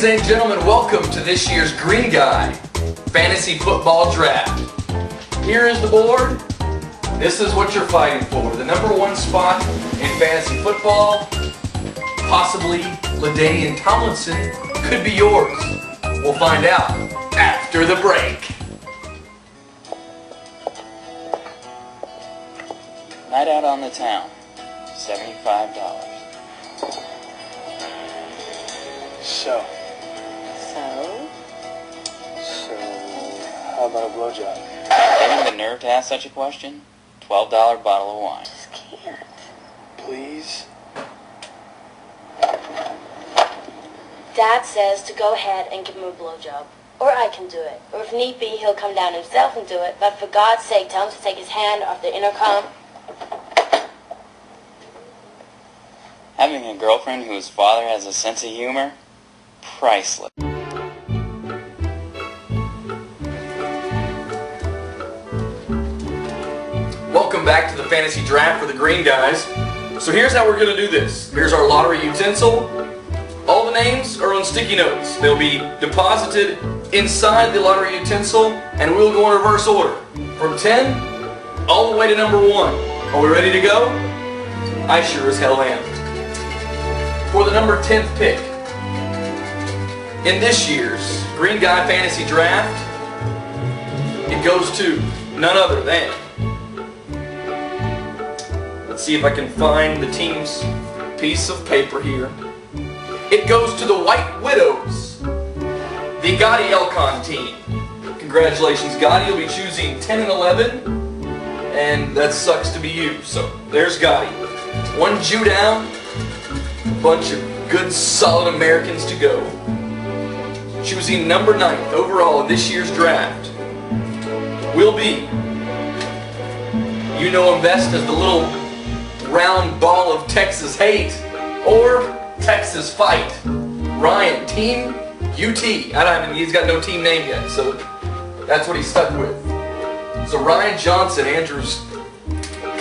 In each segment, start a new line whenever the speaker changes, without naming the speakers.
Ladies and gentlemen, welcome to this year's Green Guy Fantasy Football Draft. Here is the board. This is what you're fighting for. The number one spot in fantasy football, possibly LaDainian Tomlinson, could be yours. We'll find out after the break.
Night out on the town, $75.
So, how about a blowjob?
Having the nerve to ask such a question? $12 bottle of wine.
Just can't.
Please?
Dad says to go ahead and give him a blowjob. Or I can do it. Or if need be, he'll come down himself and do it. But for God's sake, tell him to take his hand off the intercom.
Having a girlfriend whose father has a sense of humor? Priceless.
Welcome back to the Fantasy Draft for the Green Guys. So here's how we're going to do this. Here's our lottery utensil. All the names are on sticky notes. They'll be deposited inside the lottery utensil, and we'll go in reverse order. From 10 all the way to number 1. Are we ready to go? I sure as hell am. For the number 10th pick, in this year's Green Guy Fantasy Draft, it goes to none other than, let's see if I can find the team's piece of paper here. It goes to the White Widows, the Gotti Elcon team. Congratulations, Gotti. You'll be choosing 10 and 11, and that sucks to be you. So there's Gotti. One Jew down, a bunch of good, solid Americans to go. Choosing number 9th overall in this year's draft will be, you know him best as the little round ball of Texas hate or Texas fight. Ryan, Team UT. He's got no team name yet, so that's what he's stuck with. So Ryan Johnson, Andrew's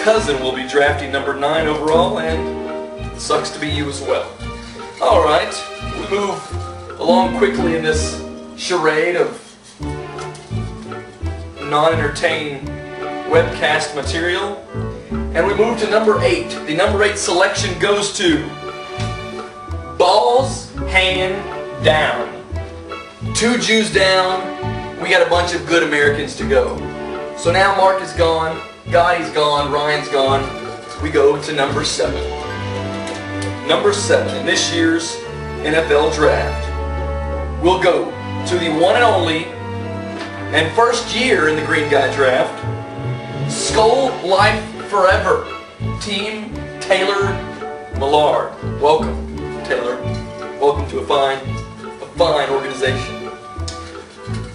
cousin, will be drafting number 9 overall, and it sucks to be you as well. All right, we move along quickly in this charade of non-entertaining webcast material, and we move to number 8. The number 8 selection goes to Balls Hanging Down. 2 Jews down. We got a bunch of good Americans to go. So now Mark is gone, Gotti's gone, Ryan's gone. We go to number 7. Number 7 in this year's NFL Draft will go to the one and only and first year in the Green Guy Draft, Skull Life Forever, Team Taylor Millard. Welcome, Taylor. Welcome to a fine organization.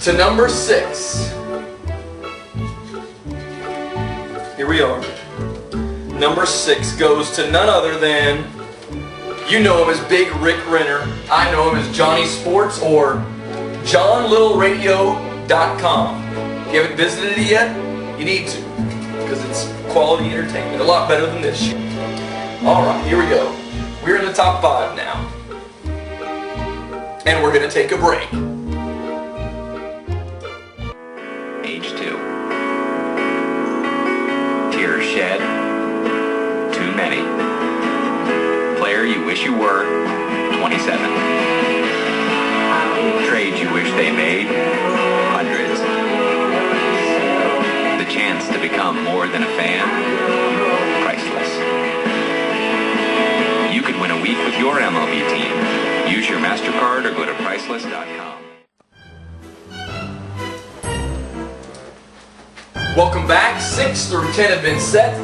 To number 6. Here we are. Number 6 goes to none other than, you know him as Big Rick Renner. I know him as Johnny Sports or JohnLittleRadio.com. If you haven't visited it yet, you need to, because it's quality entertainment. A lot better than this shit. Alright, here we go. We're in the top 5 now. And we're going to take a break.
Age 2. Tears shed. Too many. Player you wish you were, 27. Trades you wish they made, hundreds. The chance to become more than a fan, priceless. You could win a week with your MLB team. Use your MasterCard or go to Priceless.com.
Welcome back. 6 through 10 have been set.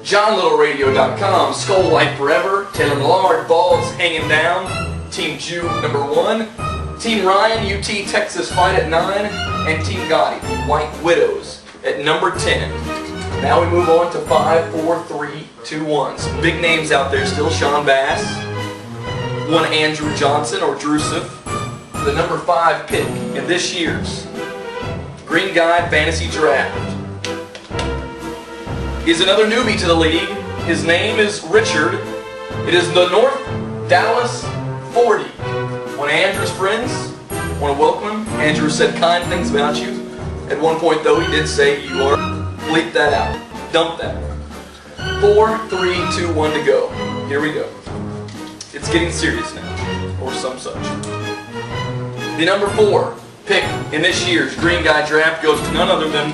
JohnLittleRadio.com, Skull Life Forever, Taylor Millard, Balls Hanging Down, Team Jew number 1, Team Ryan, UT Texas Fight at 9, and Team Gotti, the White Widows, at number 10. Now we move on to 5, 4, 3, 2, 1. Some big names out there still. Sean Bass, one Andrew Johnson or Drusif, the number 5 pick in this year's Green Guy Fantasy Draft. Is another newbie to the league. His name is Richard. It is the North Dallas 40, One of Andrew's friends, want to welcome him. Andrew said kind things about you. At one point though, he did say you are. Bleep that out. Dump that. 4, 3, 2, 1 to go. Here we go. It's getting serious now, or some such. The number 4 pick in this year's Green Guy Draft goes to none other than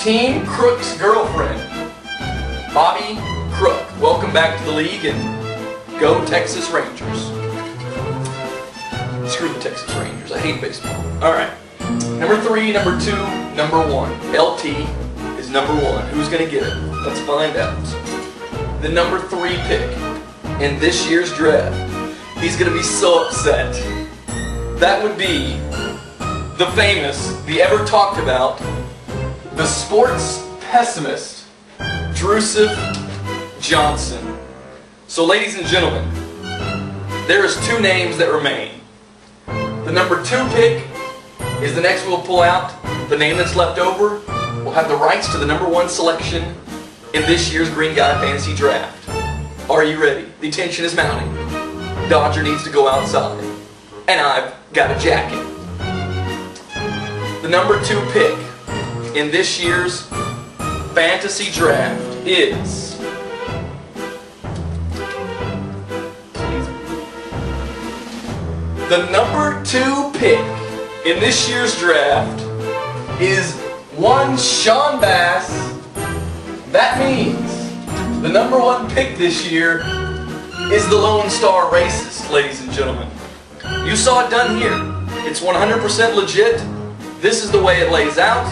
Team Crook's girlfriend, Bobby Crook. Welcome back to the league and go Texas Rangers. Screw the Texas Rangers. I hate baseball. Alright. Number 3, number 2, number 1. LT is number 1. Who's going to get it? Let's find out. The number 3 pick in this year's draft. He's going to be so upset. That would be the famous, the ever talked about, the sports pessimist, Drusif Johnson. So ladies and gentlemen, there is 2 names that remain. The number 2 pick is the next we'll pull out. The name that's left over will have the rights to the number 1 selection in this year's Green Guy Fantasy Draft. Are you ready? The tension is mounting. Dodger needs to go outside. And I've got a jacket. The number 2 pick in this year's Fantasy Draft is... The number 2 pick in this year's draft is one Sean Bass. That means the number 1 pick this year is the Lone Star Racist, ladies and gentlemen. You saw it done here. It's 100% legit. This is the way it lays out.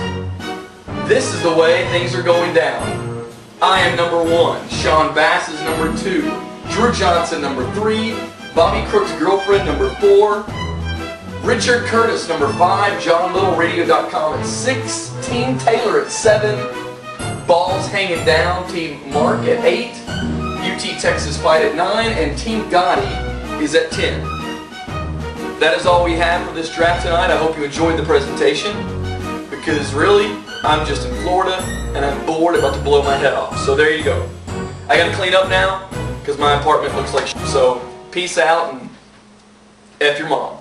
This is the way things are going down. I am number 1. Sean Bass is number 2. Drew Johnson number 3. Bobby Crook's girlfriend number 4. Richard Curtis number 5. JohnLittleRadio.com at 6. Team Taylor at 7. Balls hanging down. Team Mark at 8. UT Texas Fight at 9. And Team Gotti is at 10. That is all we have for this draft tonight. I hope you enjoyed the presentation, because really, I'm just in Florida and I'm bored, about to blow my head off. So there you go. I gotta clean up now because my apartment looks like shit. So peace out and F your mom.